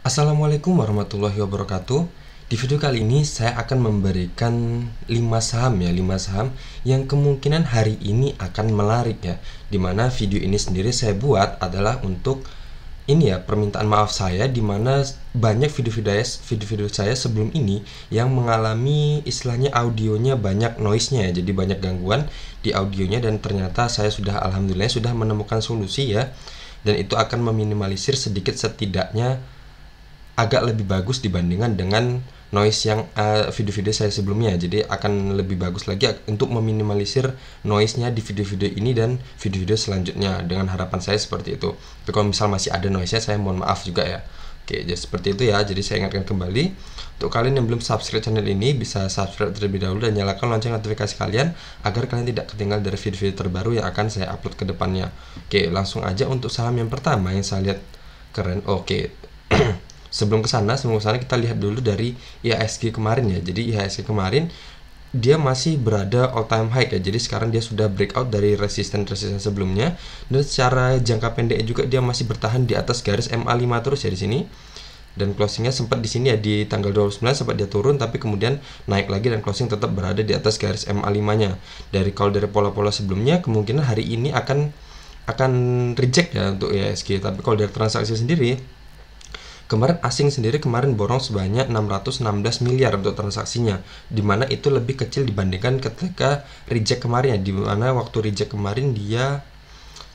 Assalamualaikum warahmatullahi wabarakatuh. Di video kali ini saya akan memberikan 5 saham ya, 5 saham yang kemungkinan hari ini akan melarik ya. Dimana video ini sendiri saya buat adalah untuk ini ya, permintaan maaf saya, dimana banyak video-video saya sebelum ini yang mengalami istilahnya audionya banyak noise-nya ya, jadi banyak gangguan di audionya, dan ternyata saya sudah alhamdulillah sudah menemukan solusi ya, dan itu akan meminimalisir sedikit setidaknya agak lebih bagus dibandingkan dengan noise yang video-video saya sebelumnya. Jadi akan lebih bagus lagi untuk meminimalisir noise-nya di video-video ini dan video-video selanjutnya, dengan harapan saya seperti itu. Tapi kalau misal masih ada noise-nya, saya mohon maaf juga ya. Oke, jadi seperti itu ya. Jadi saya ingatkan kembali, untuk kalian yang belum subscribe channel ini, bisa subscribe terlebih dahulu dan nyalakan lonceng notifikasi kalian agar kalian tidak ketinggalan dari video-video terbaru yang akan saya upload ke depannya. Oke, langsung aja untuk saham yang pertama yang saya lihat keren. Oke. Sebelum kesana kita lihat dulu dari IHSG kemarin ya. Jadi IHSG kemarin dia masih berada all time high ya. Jadi sekarang dia sudah breakout dari resisten sebelumnya, dan secara jangka pendek juga dia masih bertahan di atas garis MA5 terus ya di sini. Dan closingnya sempat di sini ya, di tanggal 29 sempat dia turun, tapi kemudian naik lagi dan closing tetap berada di atas garis MA5-nya. Kalau dari pola-pola sebelumnya, kemungkinan hari ini akan reject ya untuk IHSG. Tapi kalau dari transaksi sendiri, kemarin asing sendiri borong sebanyak 616 miliar untuk transaksinya, dimana itu lebih kecil dibandingkan ketika reject kemarin ya, dimana waktu reject kemarin dia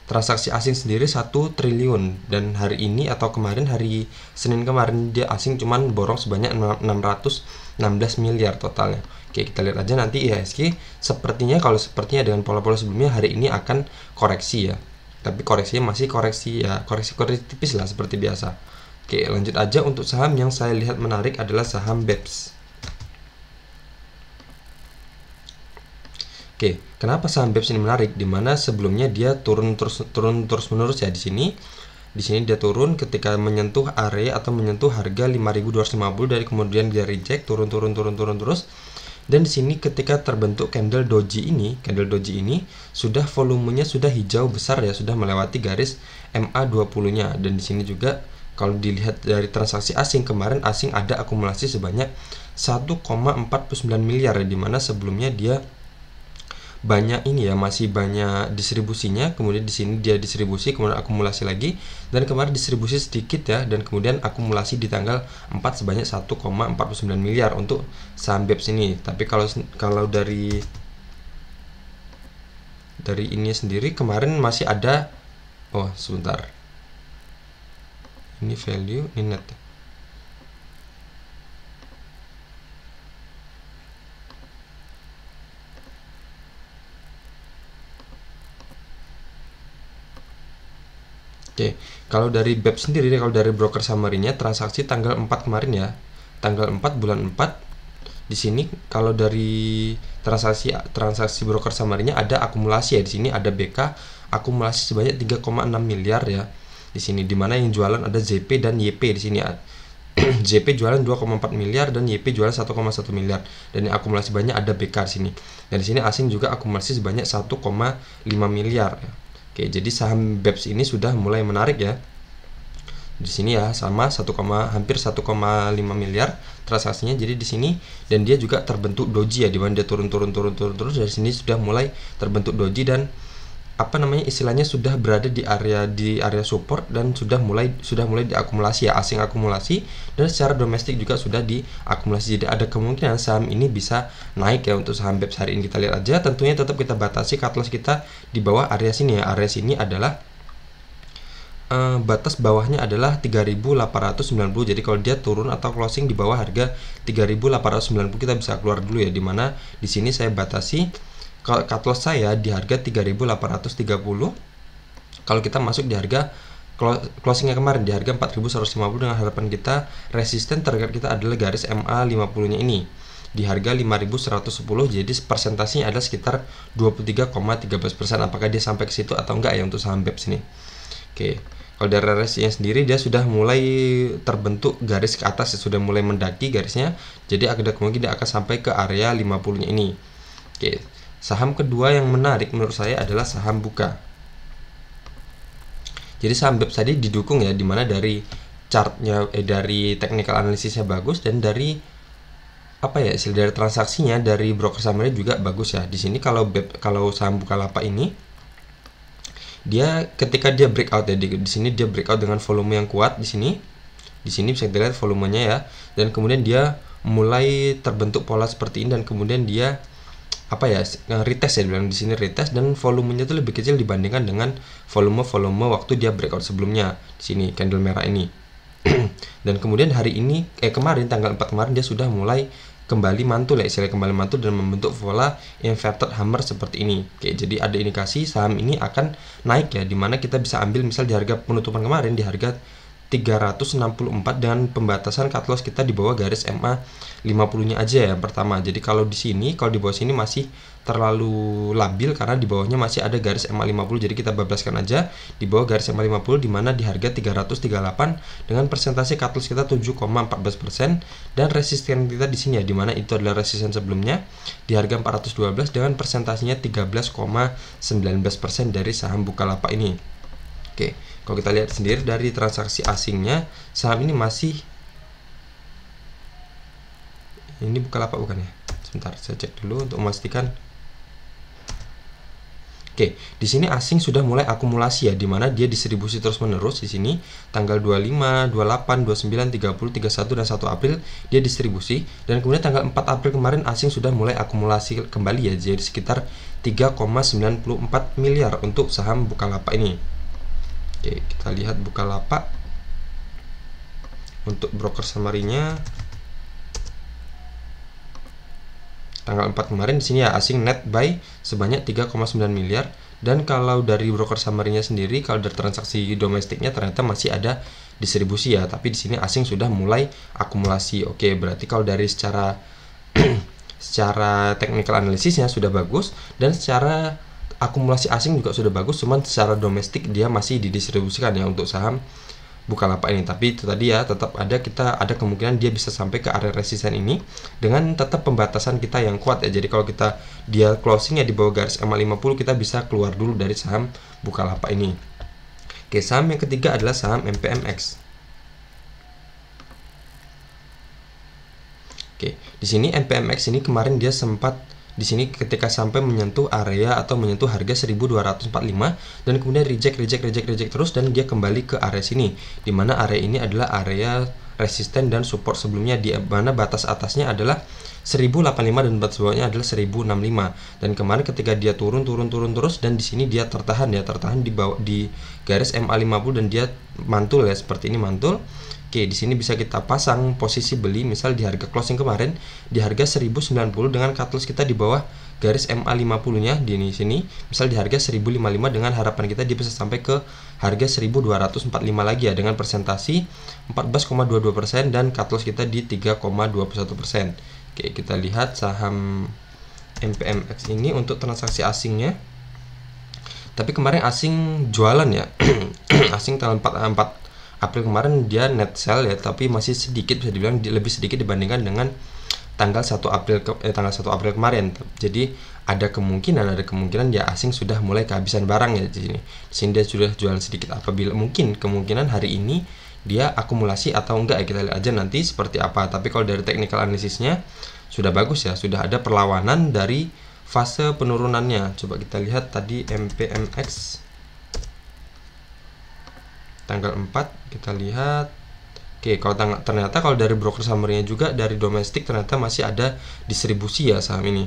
transaksi asing sendiri 1 triliun, dan hari ini atau kemarin hari Senin kemarin dia asing cuman borong sebanyak 616 miliar totalnya. Oke, kita lihat aja nanti IHSG sepertinya dengan pola-pola sebelumnya hari ini akan koreksi ya, tapi koreksinya masih koreksi tipis lah seperti biasa. Oke, lanjut aja. Untuk saham yang saya lihat menarik adalah saham BEPS. Oke, kenapa saham BEPS ini menarik? Dimana sebelumnya dia turun terus menerus ya di sini. Di sini dia turun ketika menyentuh area atau menyentuh harga 5.250, dari kemudian dia reject, turun terus. Dan di sini ketika terbentuk candle doji ini sudah volumenya sudah hijau besar ya, sudah melewati garis MA20-nya. Dan di sini juga kalau dilihat dari transaksi asing, kemarin asing ada akumulasi sebanyak 1,49 miliar ya, dimana sebelumnya dia banyak masih banyak distribusinya, kemudian di sini dia distribusi, kemudian akumulasi lagi, dan kemarin distribusi sedikit ya, dan kemudian akumulasi di tanggal 4 sebanyak 1,49 miliar untuk saham BEPS ini. Tapi kalau dari ini sendiri kemarin masih ada, sebentar, ini value, ini net. Oke, kalau dari BEPS sendiri, kalau dari broker summary-nya, transaksi tanggal 4 kemarin ya, tanggal 4 bulan 4, di sini kalau dari transaksi broker summary-nya ada akumulasi ya, di sini ada BK akumulasi sebanyak 3,6 miliar ya. Di sini dimana yang jualan ada ZP dan YP di sini ya. ZP jualan 2,4 miliar dan YP jualan 1,1 miliar, dan yang akumulasi banyak ada BK di sini. Dan di sini asing juga akumulasi sebanyak 1,5 miliar ya. Oke, jadi saham BEPS ini sudah mulai menarik ya. Di sini ya sama hampir 1,5 miliar transaksinya. Jadi di sini, dan dia juga terbentuk doji ya, dimana dia turun terus. Dari sini sudah mulai terbentuk doji, dan istilahnya sudah berada di area support, dan sudah mulai diakumulasi ya, asing akumulasi, dan secara domestik juga sudah diakumulasi. Jadi ada kemungkinan saham ini bisa naik ya. Untuk saham BEPS hari ini kita lihat aja, tentunya tetap kita batasi cut loss kita di bawah area sini ya. Area sini adalah batas bawahnya adalah 3.890. Jadi kalau dia turun atau closing di bawah harga 3.890, kita bisa keluar dulu ya, dimana di sini saya batasi cut loss saya di harga 3.830. Kalau kita masuk di harga closingnya kemarin di harga 4.150, dengan harapan kita resisten target kita adalah garis MA50-nya ini di harga 5.110. Jadi persentasenya adalah sekitar 23,13%. Apakah dia sampai ke situ atau enggak ya untuk saham BEPS ini? Oke, kalau dari resistennya sendiri dia sudah mulai terbentuk garis ke atas, sudah mulai mendaki garisnya. Jadi ada kemungkinan dia akan sampai ke area 50-nya ini. Oke, saham kedua yang menarik menurut saya adalah saham Buka. Jadi saham BEPS tadi didukung ya, dimana dari chartnya dari technical analisisnya bagus, dan dari dari transaksinya, dari broker summary juga bagus ya. Di sini kalau saham Bukalapak ini dia ketika dia breakout ya, di sini dia breakout dengan volume yang kuat di sini bisa kita lihat volumenya ya, dan kemudian dia mulai terbentuk pola seperti ini, dan kemudian dia retest ya, bilang di sini retest, dan volumenya itu lebih kecil dibandingkan dengan volume waktu dia breakout sebelumnya di sini candle merah ini. Dan kemudian hari ini kemarin tanggal 4 kemarin dia sudah mulai kembali mantul ya, istilah kembali mantul dan membentuk pola inverted hammer seperti ini. Oke, jadi ada indikasi saham ini akan naik ya, dimana kita bisa ambil misal di harga penutupan kemarin di harga 364 dengan pembatasan cut loss kita di bawah garis MA 50-nya aja ya pertama. Jadi kalau di sini, kalau di bawah sini masih terlalu labil karena di bawahnya masih ada garis MA 50. Jadi kita bablaskan aja di bawah garis MA 50 di mana di harga 338 dengan persentase cut loss kita 7,14% dan resisten kita di sini ya, di mana itu adalah resisten sebelumnya di harga 412 dengan persentasenya 13,19% dari saham Bukalapak ini. Oke, kalau kita lihat sendiri dari transaksi asingnya, saham ini masih, ini Bukalapak bukan ya? Sebentar, saya cek dulu untuk memastikan. Oke, di sini asing sudah mulai akumulasi ya, di mana dia distribusi terus-menerus di sini tanggal 25, 28, 29, 30, 31 dan 1 April dia distribusi, dan kemudian tanggal 4 April kemarin asing sudah mulai akumulasi kembali ya, jadi sekitar 3,94 miliar untuk saham Bukalapak ini. Oke, kita lihat Bukalapak untuk broker summary-nya tanggal 4 kemarin di sini ya, asing net buy sebanyak 3,9 miliar, dan kalau dari broker summary-nya sendiri, kalau dari transaksi domestiknya ternyata masih ada distribusi ya, tapi di sini asing sudah mulai akumulasi. Oke, berarti kalau dari secara technical analisisnya sudah bagus, dan secara akumulasi asing juga sudah bagus, cuman secara domestik dia masih didistribusikan ya untuk saham Bukalapak ini. Tapi itu tadi ya, tetap ada kemungkinan dia bisa sampai ke area resisten ini dengan tetap pembatasan kita yang kuat ya. Jadi kalau dia closing ya di bawah garis MA 50, kita bisa keluar dulu dari saham Bukalapak ini. Oke, saham yang ketiga adalah saham MPMX. Oke, di sini MPMX ini kemarin dia sempat di sini ketika sampai menyentuh area atau menyentuh harga 1245 dan kemudian reject terus, dan dia kembali ke area sini, di mana area ini adalah area resisten dan support sebelumnya, di mana batas atasnya adalah 1085 dan batas bawahnya adalah 1065. Dan kemarin ketika dia turun terus, dan di sini dia tertahan di bawah di garis MA 50 dan dia mantul ya, seperti ini mantul. Oke, di sini bisa kita pasang posisi beli misal di harga closing kemarin di harga 1090 dengan cut loss kita di bawah garis MA 50-nya di sini, misal di harga 1055 dengan harapan kita dia bisa sampai ke harga 1245 lagi ya, dengan persentasi 14,22% dan cut loss kita di 3,21%. Oke, kita lihat saham MPMX ini untuk transaksi asingnya. Tapi kemarin asing jualan ya. Asing tanggal 4 April kemarin dia net sell ya, tapi masih sedikit, bisa dibilang lebih sedikit dibandingkan dengan tanggal 1 April kemarin. Jadi ada kemungkinan ya asing sudah mulai kehabisan barang ya di sini. Di sini dia sudah jualan sedikit, apabila kemungkinan hari ini dia akumulasi atau enggak ya, kita lihat aja nanti seperti apa. Tapi kalau dari technical analisisnya sudah bagus ya, sudah ada perlawanan dari fase penurunannya. Coba kita lihat tadi MPMX tanggal 4, kita lihat. Oke, ternyata kalau dari broker summary-nya juga dari domestik ternyata masih ada distribusi ya saham ini.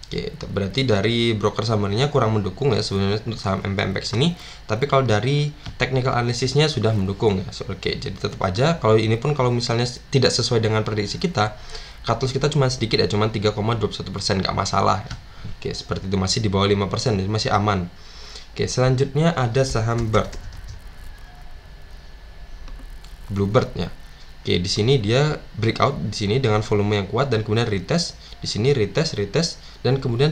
Oke, berarti dari broker summary-nya kurang mendukung ya sebenarnya untuk saham MPMX ini. Tapi kalau dari technical analisisnya sudah mendukung ya. Oke, jadi tetap aja kalau ini pun kalau misalnya tidak sesuai dengan prediksi kita, cut loss kita cuma sedikit ya, cuma 3,21%, nggak masalah. Oke, seperti itu, masih di bawah 5%, jadi masih aman. Oke, selanjutnya ada saham Bluebird ya. Oke, di sini dia breakout di sini dengan volume yang kuat dan kemudian retest. Di sini retest dan kemudian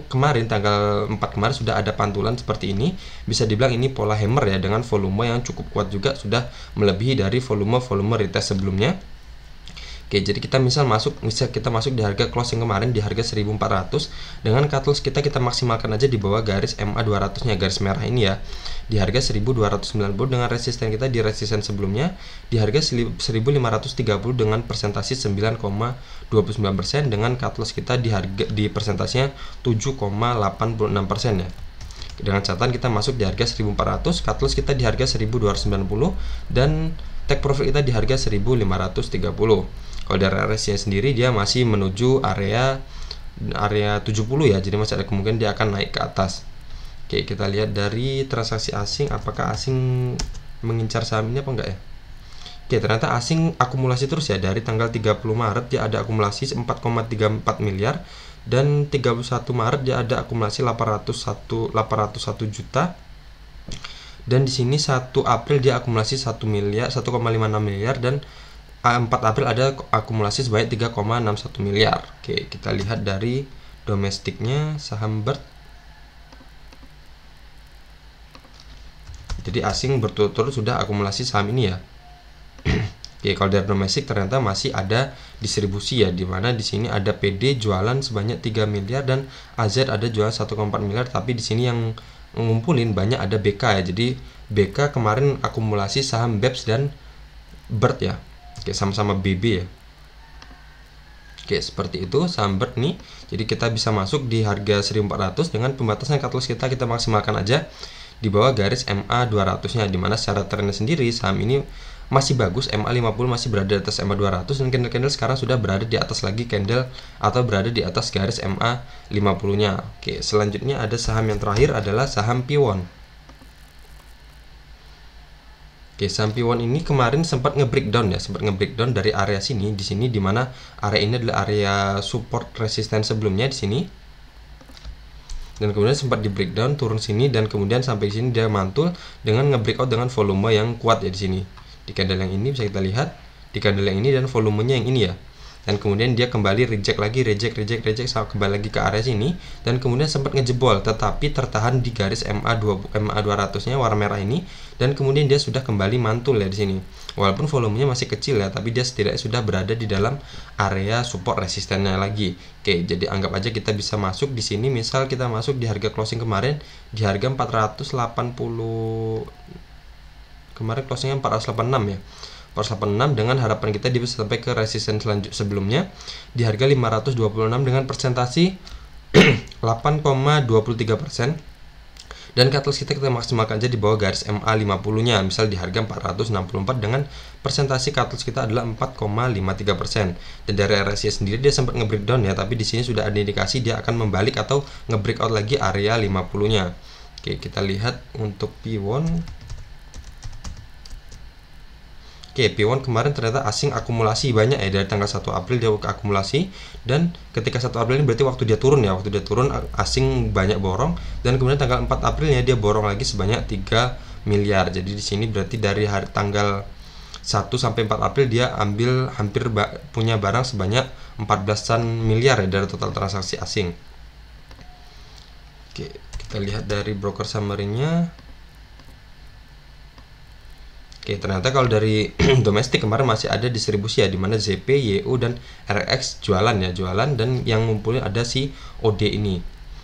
kemarin tanggal 4 kemarin sudah ada pantulan seperti ini. Bisa dibilang ini pola hammer ya, dengan volume yang cukup kuat juga, sudah melebihi dari volume retest sebelumnya. Oke, jadi kita misal kita masuk di harga closing kemarin di harga 1400 dengan cut loss kita maksimalkan aja di bawah garis MA 200-nya, garis merah ini ya. Di harga 1290 dengan resisten kita di resisten sebelumnya di harga 1530 dengan persentase 9,29% dengan cut loss kita di persentasinya 7,86% ya. Dengan catatan kita masuk di harga 1400, cut loss kita di harga 1290 dan take profit kita di harga 1530. Kalau dari RSI sendiri dia masih menuju area 70 ya, jadi masih ada kemungkinan dia akan naik ke atas. Oke, kita lihat dari transaksi asing, apakah asing mengincar saham ini apa enggak ya. Oke, ternyata asing akumulasi terus ya. Dari tanggal 30 Maret dia ada akumulasi 4,34 miliar dan 31 Maret dia ada akumulasi 801 juta. Dan di sini 1 April dia akumulasi 1 miliar, 1,56 miliar dan 4 April ada akumulasi sebanyak 3,61 miliar. Oke, kita lihat dari domestiknya saham BERT. Jadi asing berturut-turut sudah akumulasi saham ini ya. Oke, kalau dari domestik ternyata masih ada distribusi ya, dimana di sini ada PD jualan sebanyak 3 miliar dan AZ ada jualan 1,4 miliar, tapi di sini yang ngumpulin banyak ada BK ya. Jadi BK kemarin akumulasi saham BEPS dan BERT ya. Oke, sama-sama BB ya. Oke, seperti itu saham BERT nih. Jadi kita bisa masuk di harga 1400 dengan pembatasan cut loss kita maksimalkan aja di bawah garis MA 200-nya, dimana secara trennya sendiri saham ini masih bagus. MA 50 masih berada di atas MA 200 dan candle-candle sekarang sudah berada di atas lagi candle atau berada di atas garis MA 50-nya. Oke, selanjutnya ada saham yang terakhir adalah saham Piwon. Oke, saham Piwon ini kemarin sempat nge-breakdown ya, dari area sini, di sini dimana area ini adalah area support resisten sebelumnya di sini. Dan kemudian sempat di breakdown turun sini dan kemudian sampai di sini dia mantul dengan nge-breakout dengan volume yang kuat ya di sini. Di candle yang ini bisa kita lihat, di candle yang ini dan volumenya yang ini ya. Dan kemudian dia kembali reject sampai kembali lagi ke area sini dan kemudian sempat ngejebol tetapi tertahan di garis MA 200-nya warna merah ini dan kemudian dia sudah kembali mantul ya di sini. Walaupun volumenya masih kecil ya, tapi dia setidaknya sudah berada di dalam area support resistennya lagi. Oke, jadi anggap aja kita bisa masuk di sini. Misal kita masuk di harga closing kemarin di harga 480, kemarin closingnya 486 ya. 486 dengan harapan kita dia bisa sampai ke resisten sebelumnya di harga 526 dengan persentasi 8,23%. Dan cut loss kita maksimalkan aja di bawah garis MA 50-nya, misal di harga 464 dengan persentasi cut loss kita adalah 4,53%. Dan dari RSI sendiri dia sempat nge-breakdown ya, tapi di sini sudah ada indikasi dia akan membalik atau nge-breakout lagi area 50-nya. Oke, kita lihat untuk Piwon. Oke, Piwon kemarin ternyata asing akumulasi banyak ya, dari tanggal 1 April dia akumulasi dan ketika 1 April ini berarti waktu dia turun ya, asing banyak borong dan kemudian tanggal 4 Aprilnya dia borong lagi sebanyak 3 miliar. Jadi di sini berarti dari hari tanggal 1 sampai 4 April dia ambil hampir punya barang sebanyak 14-an miliar ya dari total transaksi asing. Oke, kita lihat dari broker summary-nya. Oke, ternyata kalau dari domestik kemarin masih ada distribusi ya, dimana ZP, YU dan RX jualan dan yang ngumpulin ada si OD ini.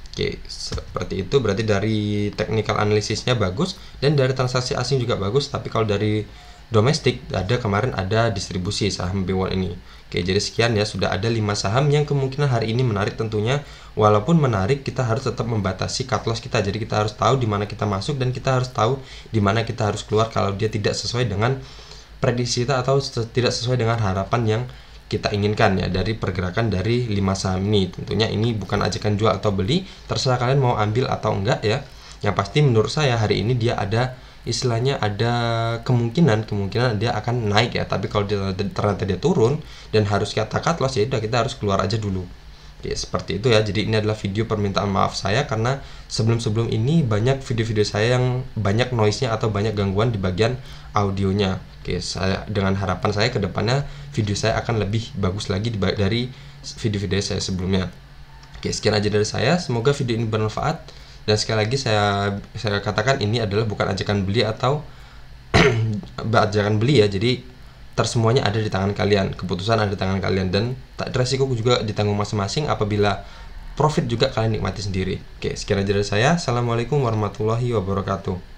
Oke, seperti itu berarti dari technical analisisnya bagus dan dari transaksi asing juga bagus, tapi kalau dari domestik kemarin ada distribusi saham Piwon ini. Oke, jadi sekian ya, sudah ada 5 saham yang kemungkinan hari ini menarik tentunya. Walaupun menarik, kita harus tetap membatasi cut loss kita. Jadi kita harus tahu di mana kita masuk dan kita harus tahu di mana kita harus keluar kalau dia tidak sesuai dengan prediksi kita atau tidak sesuai dengan harapan yang kita inginkan ya dari pergerakan dari 5 saham ini. Tentunya ini bukan ajakan jual atau beli, terserah kalian mau ambil atau enggak ya. Yang pasti menurut saya hari ini dia ada istilahnya ada kemungkinan dia akan naik ya, tapi kalau ternyata dia turun dan harus kita cut loss ya udah kita harus keluar aja dulu. Ya, seperti itu ya. Jadi ini adalah video permintaan maaf saya karena sebelum ini banyak video-video saya yang banyak noise-nya atau banyak gangguan di bagian audionya. Oke, dengan harapan saya kedepannya video saya akan lebih bagus lagi dari video-video saya sebelumnya. Oke, sekian aja dari saya. Semoga video ini bermanfaat. Dan sekali lagi saya katakan ini adalah bukan ajakan beli atau ajakan beli ya. Jadi semuanya ada di tangan kalian, keputusan ada di tangan kalian, dan resiko juga ditanggung masing-masing. Apabila profit juga kalian nikmati sendiri. Oke, sekian aja dari saya. Assalamualaikum warahmatullahi wabarakatuh.